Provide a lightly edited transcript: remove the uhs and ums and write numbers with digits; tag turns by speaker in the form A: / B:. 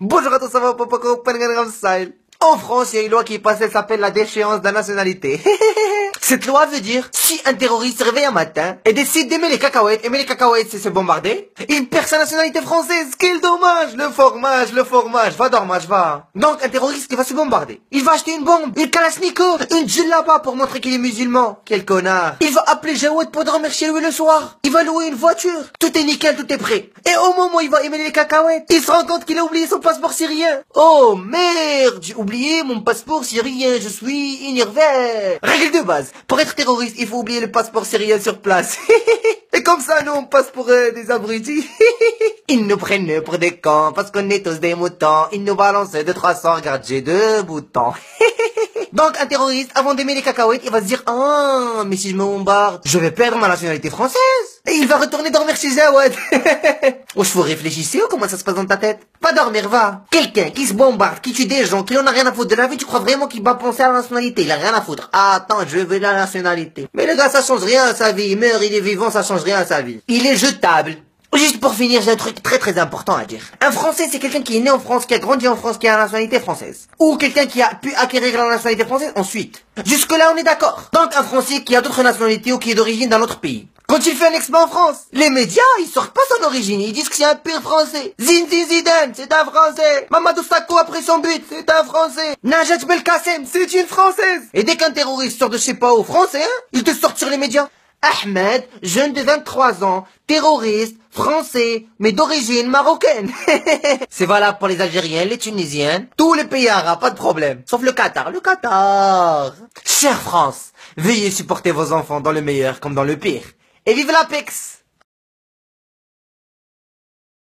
A: Bonjour à tous, ça va, papa, style. En France, il y a une loi qui est passée, elle s'appelle la déchéance de la nationalité. Cette loi veut dire, si un terroriste se réveille un matin et décide d'aimer les cacahuètes c'est se bombarder, il perd sa nationalité française. Quel dommage! Le fromage, va dormir, va. Donc, un terroriste qui va se bombarder. Il va acheter une bombe, une Kalachnikov, une djellaba pour montrer qu'il est musulman. Quel connard. Il va appeler Jawad pour dormir chez lui le soir. Il va louer une voiture. Tout est nickel, tout est prêt. Et au moment où il va aimer les cacahuètes, il se rend compte qu'il a oublié son passeport syrien. Oh merde, j'ai oublié mon passeport syrien, je suis énervé. Règle de base, pour être terroriste, il faut oublier le passeport syrien sur place. Et comme ça, nous, on passe pour des abrutis. Ils nous prennent pour des cons, parce qu'on est tous des moutons. Ils nous balancent de 300, regarde, j'ai 2 boutons. Donc, un terroriste, avant d'aimer les cacahuètes, il va se dire, ah, mais si je me bombarde, je vais perdre ma nationalité française. Et il va retourner dormir chez Jawad. Oh, je vous réfléchissez ou comment ça se passe dans ta tête? Pas dormir, va. Quelqu'un qui se bombarde, qui tue des gens, qui en a rien à foutre de la vie, tu crois vraiment qu'il va penser à la nationalité? Il a rien à foutre. Ah, attends, je veux la nationalité. Mais le gars, ça change rien à sa vie. Il meurt, il est vivant, ça change rien à sa vie. Il est jetable. Juste pour finir, j'ai un truc très important à dire. Un Français, c'est quelqu'un qui est né en France, qui a grandi en France, qui a la nationalité française. Ou quelqu'un qui a pu acquérir la nationalité française ensuite. Jusque-là, on est d'accord. Donc, un Français qui a d'autres nationalités ou qui est d'origine d'un autre pays. Quand il fait un exploit en France, les médias, ils sortent pas son origine, ils disent que c'est un pur Français. Zinedine Zidane, c'est un Français. Mamadou Sakho après son but, c'est un Français. Najat Belkacem, c'est une Française. Et dès qu'un terroriste sort de je sais pas où, français, hein, il te sort sur les médias. Ahmed, jeune de 23 ans, terroriste, français, mais d'origine marocaine. C'est valable pour les Algériens, les Tunisiens, tous les pays arabes, pas de problème. Sauf le Qatar, Chère France, veuillez supporter vos enfants dans le meilleur comme dans le pire. Et vive l'Apex!